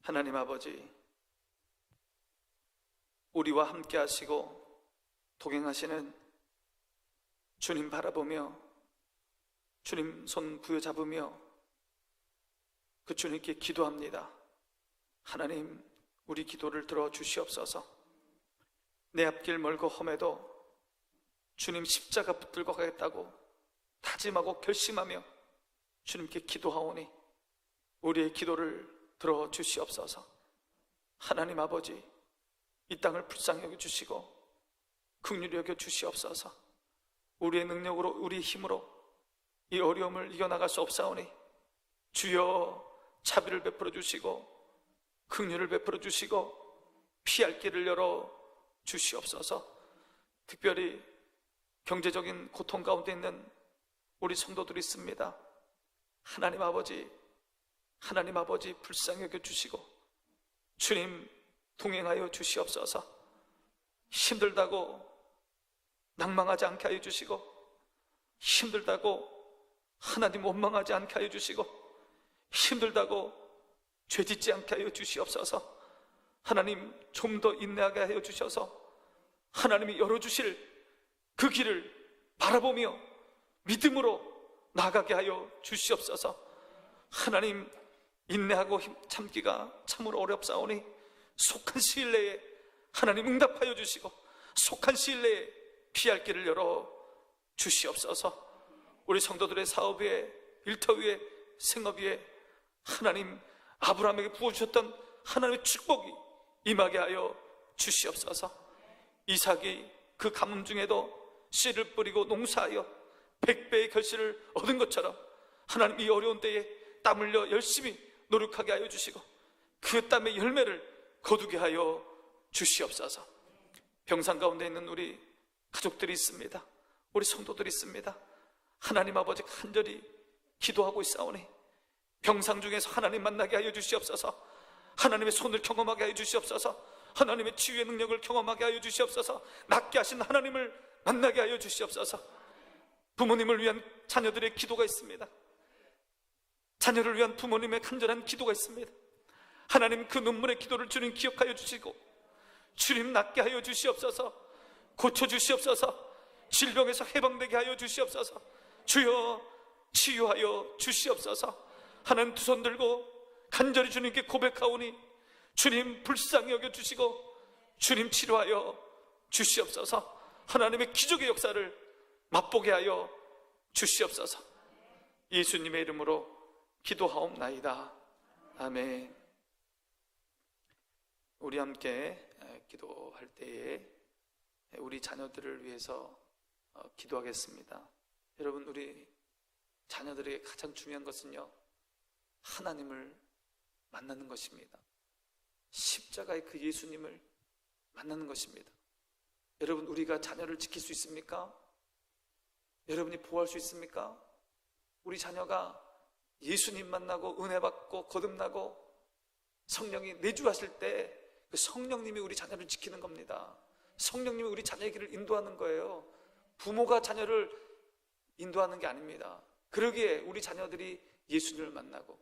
하나님 아버지, 우리와 함께 하시고 동행하시는 주님 바라보며 주님 손 부여잡으며 그 주님께 기도합니다. 하나님, 우리 기도를 들어주시옵소서. 내 앞길 멀고 험해도 주님 십자가 붙들고 가겠다고 다짐하고 결심하며 주님께 기도하오니 우리의 기도를 들어주시옵소서. 하나님 아버지, 이 땅을 불쌍히 여겨주시고 긍휼히 여겨주시옵소서. 우리의 능력으로, 우리의 힘으로 이 어려움을 이겨나갈 수 없사오니 주여 자비를 베풀어 주시고 긍휼을 베풀어 주시고 피할 길을 열어 주시옵소서. 특별히 경제적인 고통 가운데 있는 우리 성도들이 있습니다. 하나님 아버지 불쌍히 여겨주시고 주님 동행하여 주시옵소서. 힘들다고 낭망하지 않게 하여 주시고, 힘들다고 하나님 원망하지 않게 하여 주시고, 힘들다고 죄짓지 않게 하여 주시옵소서. 하나님, 좀 더 인내하게 하여 주셔서 하나님이 열어주실 그 길을 바라보며 믿음으로 나가게 하여 주시옵소서. 하나님, 인내하고 참기가 참으로 어렵사오니 속한 시일 내에 하나님 응답하여 주시고 속한 시일 내에 피할 길을 열어 주시옵소서. 우리 성도들의 사업 위에, 일터 위에, 생업 위에 하나님 아브라함에게 부어주셨던 하나님의 축복이 임하게 하여 주시옵소서. 이삭이 그 가뭄 중에도 씨를 뿌리고 농사하여 100배의 결실을 얻은 것처럼 하나님 이 어려운 때에 땀 흘려 열심히 노력하게 하여 주시고 그 땀의 열매를 거두게 하여 주시옵소서. 병상 가운데 있는 우리 가족들이 있습니다. 우리 성도들이 있습니다. 하나님 아버지 간절히 기도하고 있사오니 병상 중에서 하나님 만나게 하여 주시옵소서. 하나님의 손을 경험하게 하여 주시옵소서. 하나님의 치유의 능력을 경험하게 하여 주시옵소서. 낫게 하신 하나님을 만나게 하여 주시옵소서. 부모님을 위한 자녀들의 기도가 있습니다. 자녀를 위한 부모님의 간절한 기도가 있습니다. 하나님 그 눈물의 기도를 주님 기억하여 주시고 주님 낫게 하여 주시옵소서. 고쳐주시옵소서. 질병에서 해방되게 하여 주시옵소서. 주여 치유하여 주시옵소서. 하나님 두 손 들고 간절히 주님께 고백하오니 주님 불쌍히 여겨주시고 주님 치료하여 주시옵소서. 하나님의 기적의 역사를 맛보게 하여 주시옵소서. 예수님의 이름으로 기도하옵나이다. 아멘. 우리 함께 기도할 때에 우리 자녀들을 위해서 기도하겠습니다. 여러분, 우리 자녀들에게 가장 중요한 것은요, 하나님을 만나는 것입니다. 십자가의 그 예수님을 만나는 것입니다. 여러분, 우리가 자녀를 지킬 수 있습니까? 여러분이 보호할 수 있습니까? 우리 자녀가 예수님 만나고 은혜 받고 거듭나고 성령이 내주하실 때 그 성령님이 우리 자녀를 지키는 겁니다. 성령님이 우리 자녀의 길을 인도하는 거예요. 부모가 자녀를 인도하는 게 아닙니다. 그러기에 우리 자녀들이 예수님을 만나고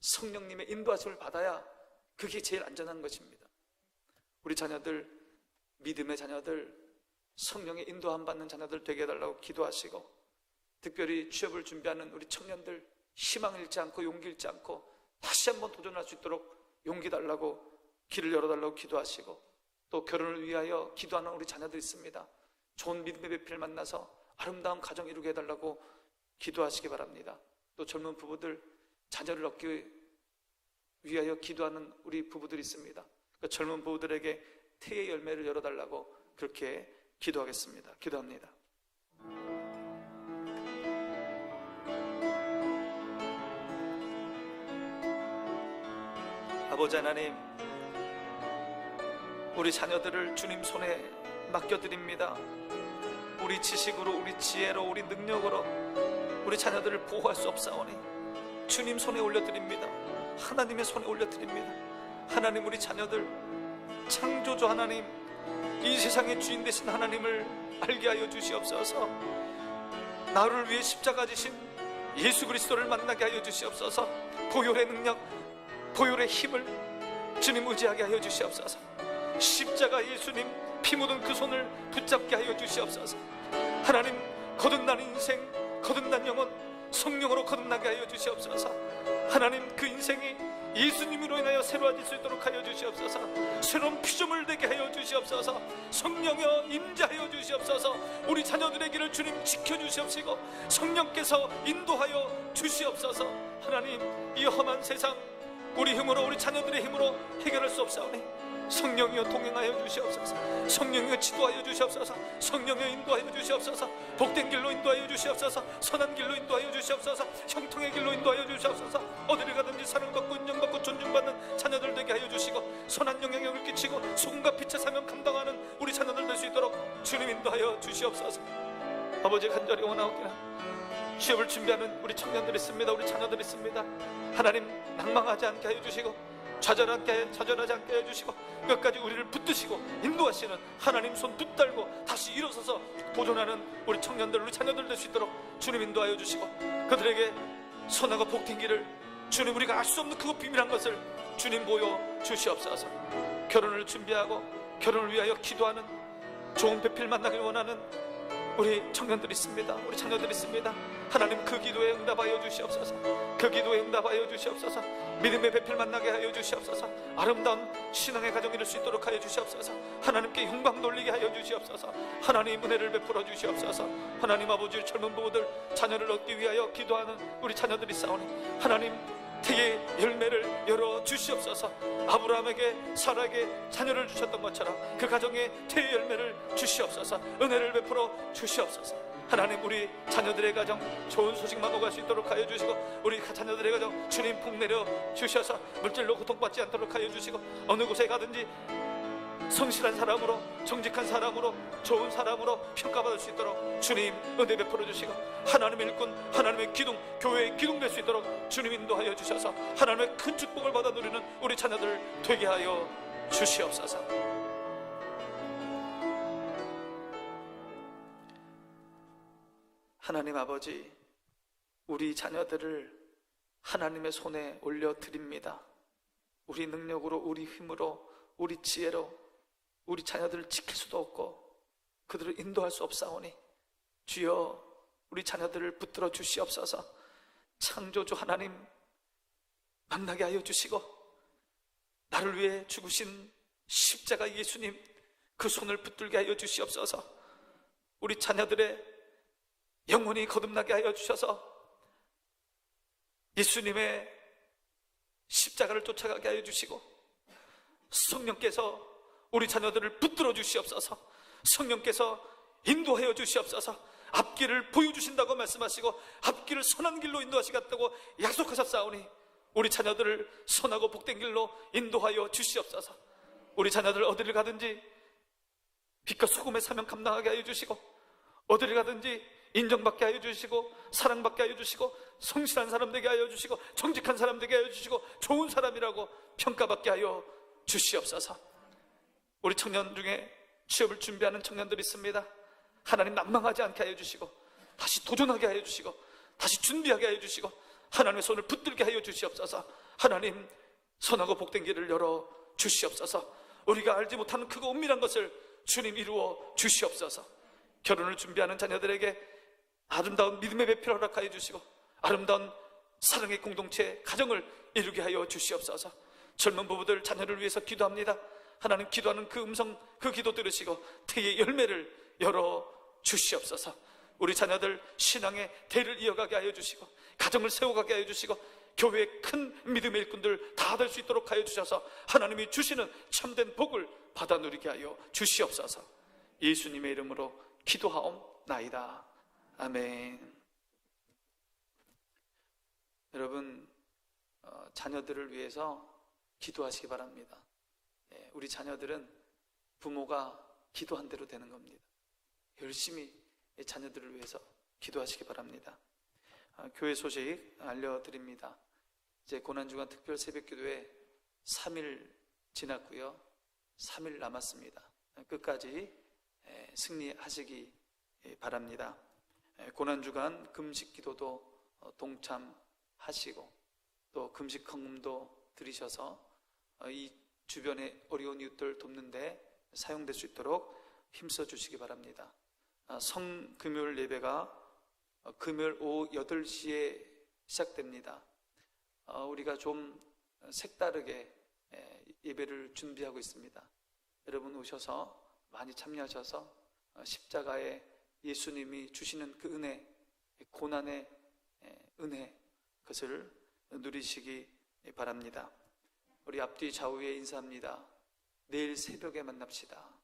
성령님의 인도하심을 받아야 그게 제일 안전한 것입니다. 우리 자녀들, 믿음의 자녀들, 성령의 인도함 받는 자녀들 되게 해달라고 기도하시고, 특별히 취업을 준비하는 우리 청년들 희망 잃지 않고 용기 잃지 않고 다시 한번 도전할 수 있도록 용기 달라고, 길을 열어달라고 기도하시고, 또 결혼을 위하여 기도하는 우리 자녀들 있습니다. 좋은 믿음의 배필을 만나서 아름다운 가정 이루게 해달라고 기도하시기 바랍니다. 또 젊은 부부들, 자녀를 얻기 위하여 기도하는 우리 부부들이 있습니다. 그 젊은 부부들에게 태의 열매를 열어달라고 그렇게 기도하겠습니다. 기도합니다. 아버지 하나님, 우리 자녀들을 주님 손에 맡겨드립니다. 우리 지식으로, 우리 지혜로, 우리 능력으로 우리 자녀들을 보호할 수 없사오니 주님 손에 올려드립니다. 하나님의 손에 올려드립니다. 하나님, 우리 자녀들 창조주 하나님, 이 세상의 주인 되신 하나님을 알게 하여 주시옵소서. 나를 위해 십자가 지신 예수 그리스도를 만나게 하여 주시옵소서. 보혈의 능력, 보혈의 힘을 주님 의지하게 하여 주시옵소서. 십자가 예수님 피 묻은 그 손을 붙잡게 하여 주시옵소서. 하나님, 거듭난 인생, 거듭난 영혼, 성령으로 거듭나게 하여 주시옵소서. 하나님, 그 인생이 예수님으로 인하여 새로워질 수 있도록 하여 주시옵소서. 새로운 피조물 되게 하여 주시옵소서. 성령여 임재하여 주시옵소서. 우리 자녀들의 길을 주님 지켜주시옵시고 성령께서 인도하여 주시옵소서. 하나님, 이 험한 세상 우리 힘으로, 우리 자녀들의 힘으로 해결할 수 없사오니 성령이여 동행하여 주시옵소서. 성령이여 지도하여 주시옵소서. 성령이여 인도하여 주시옵소서. 복된 길로 인도하여 주시옵소서. 선한 길로 인도하여 주시옵소서. 형통의 길로 인도하여 주시옵소서. 어디를 가든지 사랑받고 인정받고 존중받는 자녀들 되게 하여 주시고, 선한 영향력을 끼치고 소금과 빛의 사명 감당하는 우리 자녀들 될 수 있도록 주님 인도하여 주시옵소서. 아버지, 간절히 원하옵기나 취업을 준비하는 우리 청년들이 있습니다. 우리 자녀들이 있습니다. 하나님, 낭망하지 않게 하여 주시고 좌절하지 않게 해주시고 끝까지 우리를 붙드시고 인도하시는 하나님 손 붙들고 다시 일어서서 도전하는 우리 청년들, 우리 자녀들 될 수 있도록 주님 인도하여 주시고, 그들에게 선하고 복된 길을 주님, 우리가 알 수 없는 그것 비밀한 것을 주님 보여 주시옵소서. 결혼을 준비하고 결혼을 위하여 기도하는, 좋은 배필 만나길 원하는 우리 청년들이 있습니다. 우리 자녀들이 있습니다. 하나님, 그 기도에 응답하여 주시옵소서. 그 기도에 응답하여 주시옵소서. 믿음의 배필 만나게 하여 주시옵소서. 아름다운 신앙의 가정 이룰 수 있도록 하여 주시옵소서. 하나님께 영광 돌리게 하여 주시옵소서. 하나님, 은혜를 베풀어 주시옵소서. 하나님 아버지, 젊은 부부들 자녀를 얻기 위하여 기도하는 우리 자녀들이 싸우니 하나님, 태의 열매를 열어 주시옵소서. 아브라함에게, 사라에게 자녀를 주셨던 것처럼 그 가정에 태의 열매를 주시옵소서. 은혜를 베풀어 주시옵소서. 하나님, 우리 자녀들의 가정 좋은 소식만 오갈 수 있도록 하여 주시고, 우리 자녀들의 가정 주님 복 내려 주셔서 물질로 고통받지 않도록 하여 주시고, 어느 곳에 가든지 성실한 사람으로, 정직한 사람으로, 좋은 사람으로 평가받을 수 있도록 주님 은혜 베풀어 주시고, 하나님의 일꾼, 하나님의 기둥, 교회의 기둥 될 수 있도록 주님 인도하여 주셔서 하나님의 큰 축복을 받아 누리는 우리 자녀들 되게 하여 주시옵소서. 하나님 아버지, 우리 자녀들을 하나님의 손에 올려드립니다. 우리 능력으로, 우리 힘으로, 우리 지혜로 우리 자녀들을 지킬 수도 없고 그들을 인도할 수 없사오니 주여 우리 자녀들을 붙들어 주시옵소서. 창조주 하나님 만나게 하여 주시고, 나를 위해 죽으신 십자가 예수님 그 손을 붙들게 하여 주시옵소서. 우리 자녀들의 영혼이 거듭나게 하여 주셔서 예수님의 십자가를 쫓아가게 하여 주시고, 성령께서 우리 자녀들을 붙들어 주시옵소서. 성령께서 인도하여 주시옵소서. 앞길을 보여주신다고 말씀하시고 앞길을 선한 길로 인도하시겠다고 약속하셨사오니 우리 자녀들을 선하고 복된 길로 인도하여 주시옵소서. 우리 자녀들 어디를 가든지 빛과 소금의 사명 감당하게 하여 주시고, 어디를 가든지 인정받게 하여 주시고, 사랑받게 하여 주시고, 성실한 사람 되게 하여 주시고, 정직한 사람 되게 하여 주시고, 좋은 사람이라고 평가받게 하여 주시옵소서. 우리 청년 중에 취업을 준비하는 청년들이 있습니다. 하나님 난망하지 않게 하여 주시고, 다시 도전하게 하여 주시고, 다시 준비하게 하여 주시고, 하나님의 손을 붙들게 하여 주시옵소서. 하나님 선하고 복된 길을 열어 주시옵소서. 우리가 알지 못하는 크고 은밀한 것을 주님 이루어 주시옵소서. 결혼을 준비하는 자녀들에게 아름다운 믿음의 배필을 허락하여 주시고, 아름다운 사랑의 공동체 가정을 이루게 하여 주시옵소서. 젊은 부부들 자녀를 위해서 기도합니다. 하나님 기도하는 그 음성, 그 기도 들으시고 태의 열매를 열어 주시옵소서. 우리 자녀들 신앙의 대를 이어가게 하여 주시고, 가정을 세워가게 하여 주시고, 교회의 큰 믿음의 일꾼들 다 될 수 있도록 하여 주셔서 하나님이 주시는 참된 복을 받아 누리게 하여 주시옵소서. 예수님의 이름으로 기도하옵나이다. 아멘. 여러분, 자녀들을 위해서 기도하시기 바랍니다. 우리 자녀들은 부모가 기도한 대로 되는 겁니다. 열심히 자녀들을 위해서 기도하시기 바랍니다. 교회 소식 알려드립니다. 이제 고난주간 특별 새벽기도회 3일 지났고요. 3일 남았습니다. 끝까지 승리하시기 바랍니다. 고난주간 금식기도도 동참하시고 또 금식헌금도 드리셔서 이 주변의 어려운 이웃들 돕는데 사용될 수 있도록 힘써 주시기 바랍니다. 성금요일 예배가 금요일 오후 8시에 시작됩니다. 우리가 좀 색다르게 예배를 준비하고 있습니다. 여러분 오셔서 많이 참여하셔서 십자가에 예수님이 주시는 그 은혜, 고난의 은혜, 그것을 누리시기 바랍니다. 우리 앞뒤 좌우에 인사합니다. 내일 새벽에 만납시다.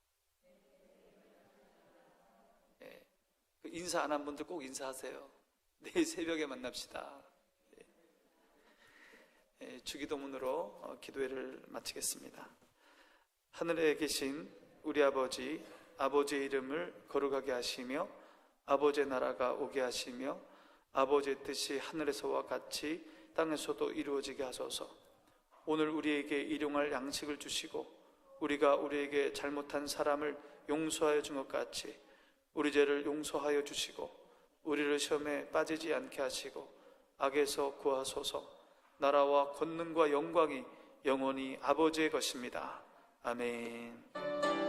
인사 안 한 분들 꼭 인사하세요. 내일 새벽에 만납시다. 주기도문으로 기도회를 마치겠습니다. 하늘에 계신 우리 아버지, 아버지의 이름을 거룩하게 하시며 아버지의 나라가 오게 하시며 아버지의 뜻이 하늘에서와 같이 땅에서도 이루어지게 하소서. 오늘 우리에게 일용할 양식을 주시고 우리가 우리에게 잘못한 사람을 용서하여 준 것 같이 우리 죄를 용서하여 주시고 우리를 시험에 빠지지 않게 하시고 악에서 구하소서. 나라와 권능과 영광이 영원히 아버지의 것입니다. 아멘.